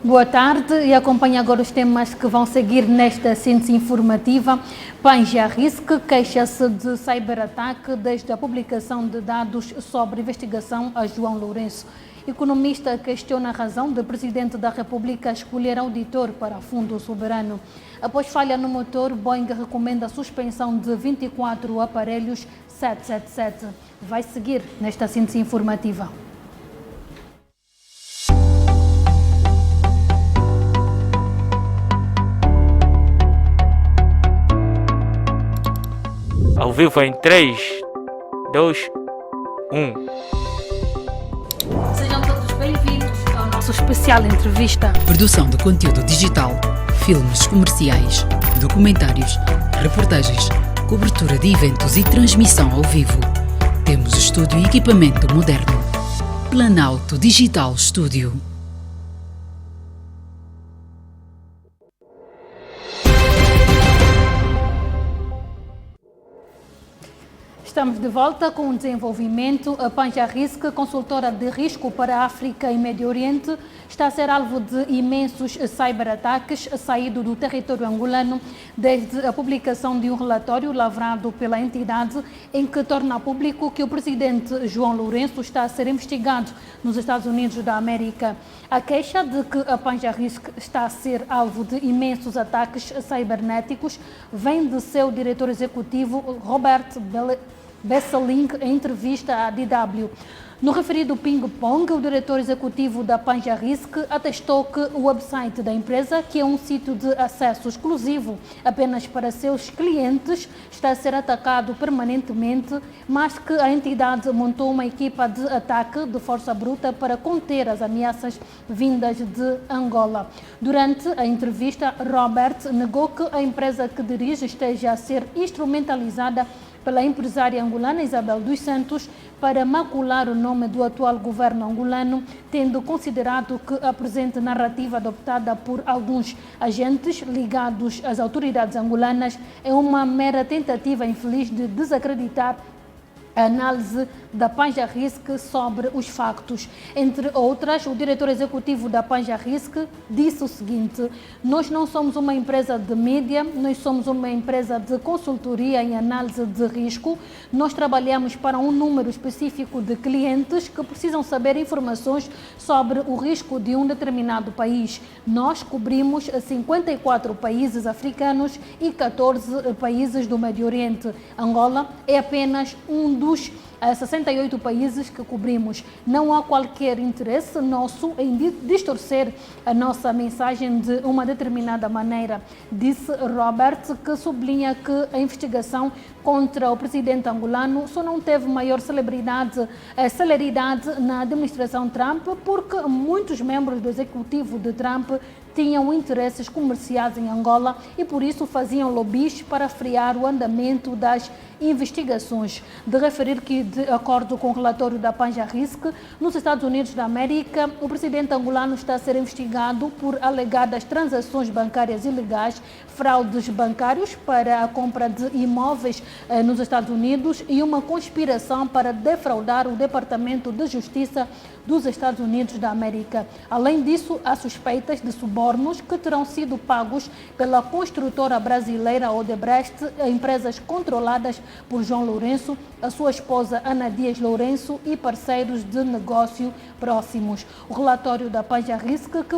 Boa tarde e acompanhe agora os temas que vão seguir nesta síntese informativa. Panja-Risque queixa-se de cyberataque desde a publicação de dados sobre investigação a João Lourenço. Economista questiona a razão do Presidente da República escolher auditor para Fundo Soberano. Após falha no motor, Boeing recomenda a suspensão de 24 aparelhos 777. Vai seguir nesta síntese informativa. Ao vivo em 3, 2, 1. Sejam todos bem-vindos ao nosso especial entrevista. Produção de conteúdo digital, filmes comerciais, documentários, reportagens, cobertura de eventos e transmissão ao vivo. Temos estúdio e equipamento moderno. Planalto Digital Studio. Estamos de volta com o desenvolvimento. A Panja-Risque, consultora de risco para a África e Médio Oriente, está a ser alvo de imensos cyberataques saído do território angolano desde a publicação de um relatório lavrado pela entidade em que torna público que o presidente João Lourenço está a ser investigado nos Estados Unidos da América. A queixa de que a Panja-Risque está a ser alvo de imensos ataques cibernéticos vem de seu diretor executivo, Robert Besseling, em entrevista à DW. No referido ping-pong, o diretor executivo da Panja-Risque atestou que o website da empresa, que é um sítio de acesso exclusivo apenas para seus clientes, está a ser atacado permanentemente, mas que a entidade montou uma equipa de ataque de força bruta para conter as ameaças vindas de Angola. Durante a entrevista, Robert negou que a empresa que dirige esteja a ser instrumentalizada pela empresária angolana Isabel dos Santos para macular o nome do atual governo angolano, tendo considerado que a presente narrativa adoptada por alguns agentes ligados às autoridades angolanas é uma mera tentativa infeliz de desacreditar a análise da Panja-Risque sobre os factos. Entre outras, o diretor executivo da Panja-Risque disse o seguinte: nós não somos uma empresa de mídia, nós somos uma empresa de consultoria em análise de risco. Nós trabalhamos para um número específico de clientes que precisam saber informações sobre o risco de um determinado país. Nós cobrimos 54 países africanos e 14 países do Médio Oriente. Angola é apenas um dos 68 países que cobrimos. Não há qualquer interesse nosso em distorcer a nossa mensagem de uma determinada maneira, disse Robert, que sublinha que a investigação contra o presidente angolano só não teve maior celeridade na administração Trump porque muitos membros do executivo de Trump tinham interesses comerciais em Angola e por isso faziam lobbies para frear o andamento das investigações. De referir que, de acordo com o relatório da Panja-Risque, nos Estados Unidos da América, o presidente angolano está a ser investigado por alegadas transações bancárias ilegais, fraudes bancários para a compra de imóveis nos Estados Unidos e uma conspiração para defraudar o Departamento de Justiça dos Estados Unidos da América. Além disso, há suspeitas de subornos que terão sido pagos pela construtora brasileira Odebrecht a empresas controladas por João Lourenço, a sua esposa Ana Dias Lourenço e parceiros de negócio próximos. O relatório da Panja-Risque que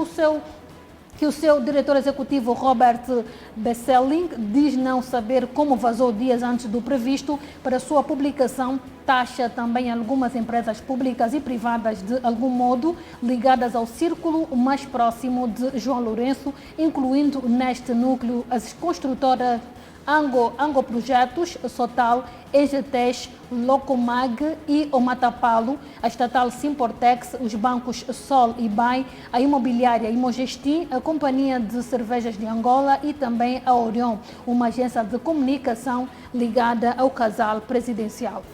o seu diretor executivo Robert Besseling diz não saber como vazou dias antes do previsto para sua publicação, taxa também algumas empresas públicas e privadas de algum modo ligadas ao círculo mais próximo de João Lourenço, incluindo neste núcleo as construtoras Ango Projetos, Sotal, EGTES, Locomag e o Matapalo, a estatal Simportex, os bancos Sol e Bai, a imobiliária Imogestim, a Companhia de Cervejas de Angola e também a Orion, uma agência de comunicação ligada ao casal presidencial.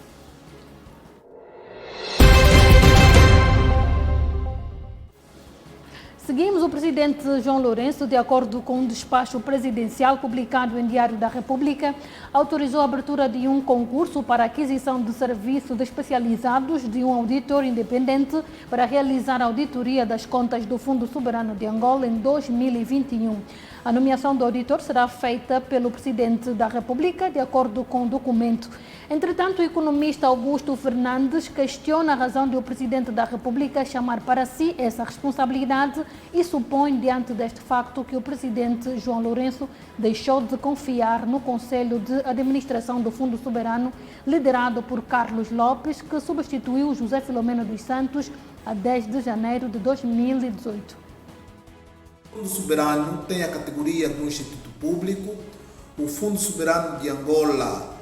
Seguimos. O presidente João Lourenço, de acordo com um despacho presidencial publicado em Diário da República, autorizou a abertura de um concurso para aquisição de serviços especializados de um auditor independente para realizar a auditoria das contas do Fundo Soberano de Angola em 2021. A nomeação do auditor será feita pelo presidente da República, de acordo com o documento. Entretanto, o economista Augusto Fernandes questiona a razão de o presidente da República chamar para si essa responsabilidade e supõe, diante deste facto, que o presidente João Lourenço deixou de confiar no Conselho de Administração do Fundo Soberano, liderado por Carlos Lopes, que substituiu José Filomeno dos Santos a 10 de janeiro de 2018. O Fundo Soberano tem a categoria do Instituto Público. O Fundo Soberano de Angola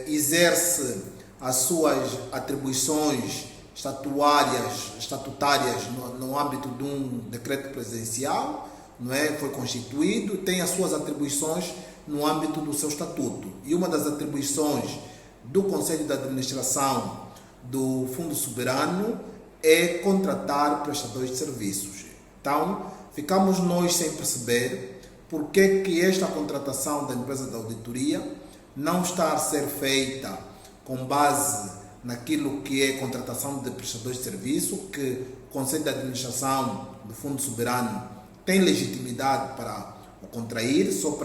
exerce as suas atribuições estatutárias no âmbito de um decreto presidencial, não é? Foi constituído, tem as suas atribuições no âmbito do seu estatuto. E uma das atribuições do Conselho de Administração do Fundo Soberano é contratar prestadores de serviços. Então, ficamos nós sem perceber por que esta contratação da empresa de auditoria não está a ser feita com base naquilo que é contratação de prestadores de serviço, que o Conselho de Administração do Fundo Soberano tem legitimidade para o contrair. Só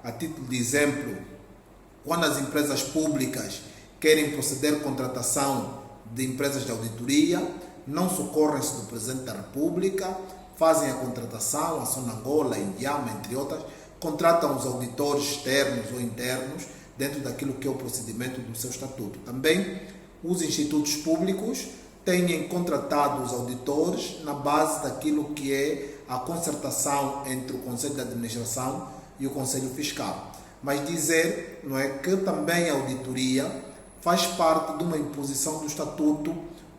a título de exemplo, quando as empresas públicas querem proceder à contratação de empresas de auditoria, não socorrem-se do Presidente da República, fazem a contratação, a Sonangola, Indiama, entre outras, contratam os auditores externos ou internos dentro daquilo que é o procedimento do seu estatuto. Também os institutos públicos têm contratado os auditores na base daquilo que é a concertação entre o Conselho de Administração e o Conselho Fiscal. Mas dizer, não é, que também a auditoria faz parte de uma imposição do estatuto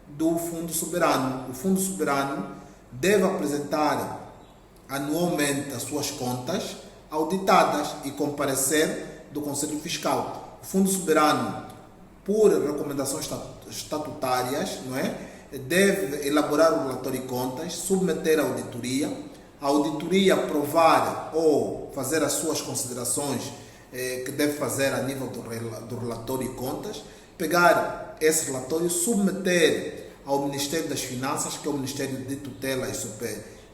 do Fundo Soberano. O Fundo Soberano deve apresentar anualmente as suas contas auditadas e comparecer do Conselho Fiscal. O Fundo Soberano, por recomendações estatutárias, não é, deve elaborar o relatório de contas, submeter à auditoria, a auditoria aprovar ou fazer as suas considerações que deve fazer a nível do relatório de contas, pegar esse relatório, submeter ao Ministério das Finanças, que é o Ministério de Tutela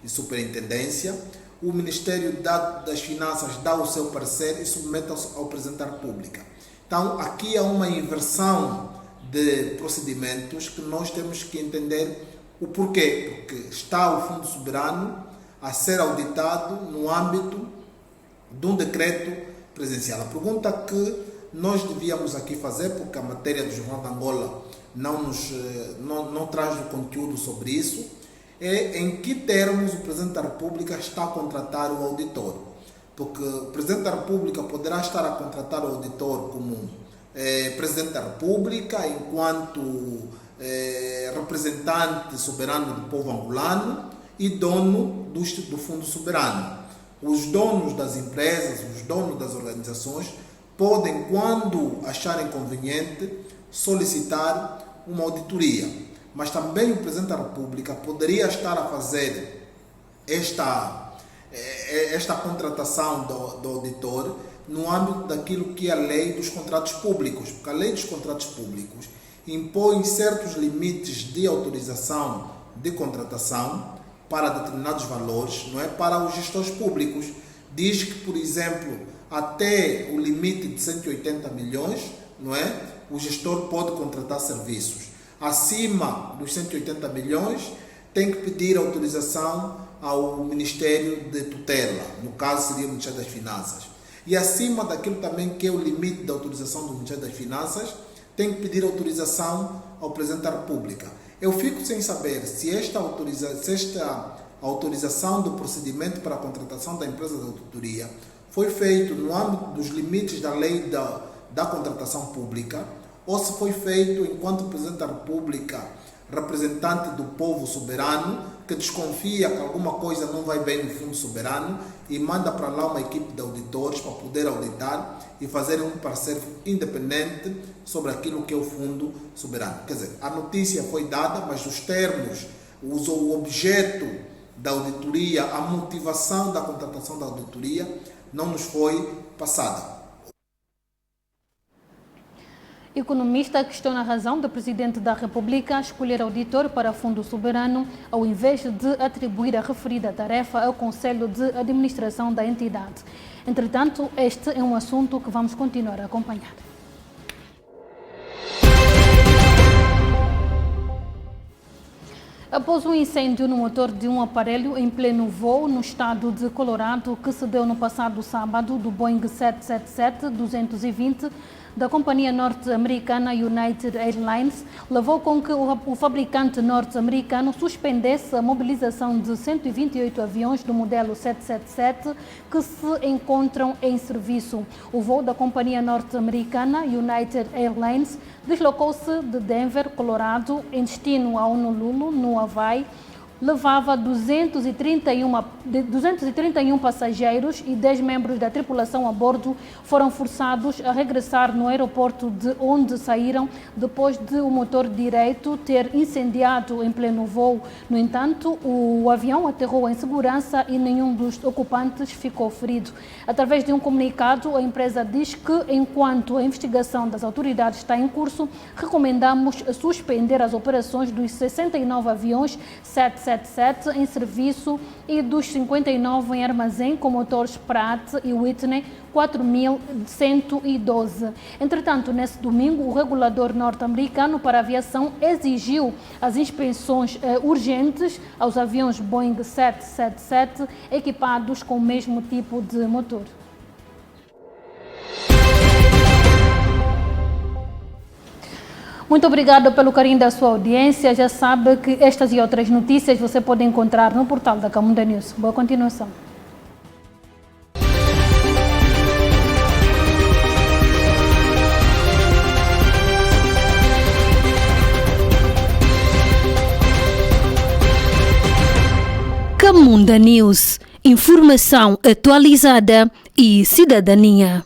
e Superintendência. O Ministério das Finanças dá o seu parecer e submete ao Presidente da República. Então, aqui há uma inversão de procedimentos que nós temos que entender o porquê. Porque está o Fundo Soberano a ser auditado no âmbito de um decreto presidencial. A pergunta que nós devíamos aqui fazer, porque a matéria do Jornal de Angola não traz o conteúdo sobre isso, é em que termos o Presidente da República está a contratar o auditor. Porque o Presidente da República poderá estar a contratar o auditor como Presidente da República, enquanto representante soberano do povo angolano e dono do Fundo Soberano. Os donos das empresas, os donos das organizações podem, quando acharem conveniente, solicitar uma auditoria, mas também o Presidente da República poderia estar a fazer esta contratação do auditor no âmbito daquilo que é a lei dos contratos públicos, porque a lei dos contratos públicos impõe certos limites de autorização de contratação para determinados valores, não é, para os gestores públicos. Diz que, por exemplo, até o limite de 180 milhões, não é, o gestor pode contratar serviços. Acima dos 180 milhões, tem que pedir autorização ao Ministério de Tutela, no caso seria o Ministério das Finanças. E acima daquilo também que é o limite da autorização do Ministério das Finanças, tem que pedir autorização ao Presidente da República. Eu fico sem saber se esta autorização do procedimento para a contratação da empresa de auditoria foi feito no âmbito dos limites da lei da contratação pública, ou se foi feito enquanto o Presidente da República, representante do povo soberano, que desconfia que alguma coisa não vai bem no Fundo Soberano e manda para lá uma equipe de auditores para poder auditar e fazer um parecer independente sobre aquilo que é o Fundo Soberano. Quer dizer, a notícia foi dada, mas os termos, o objeto da auditoria, a motivação da contratação da auditoria não nos foi passada. Economista questiona a razão do Presidente da República escolher auditor para Fundo Soberano ao invés de atribuir a referida tarefa ao Conselho de Administração da entidade. Entretanto, este é um assunto que vamos continuar a acompanhar. Após um incêndio no motor de um aparelho em pleno voo no estado de Colorado, que se deu no passado sábado do Boeing 777-220 da companhia norte-americana United Airlines, levou com que o fabricante norte-americano suspendesse a mobilização de 128 aviões do modelo 777 que se encontram em serviço. O voo da companhia norte-americana United Airlines deslocou-se de Denver, Colorado, em destino a Honolulu, no Havaí. Levava 231 passageiros e 10 membros da tripulação a bordo foram forçados a regressar no aeroporto de onde saíram depois de o motor direito ter incendiado em pleno voo. No entanto, o avião aterrou em segurança e nenhum dos ocupantes ficou ferido. Através de um comunicado, a empresa diz que, enquanto a investigação das autoridades está em curso, recomendamos suspender as operações dos 69 aviões 777 em serviço e dos 59 em armazém com motores Pratt e Whitney 4112. Entretanto, nesse domingo, o regulador norte-americano para a aviação exigiu as inspeções urgentes aos aviões Boeing 777 equipados com o mesmo tipo de motor. Muito obrigada pelo carinho da sua audiência. Já sabe que estas e outras notícias você pode encontrar no portal da Camunda News. Boa continuação. Camunda News. Informação atualizada e cidadania.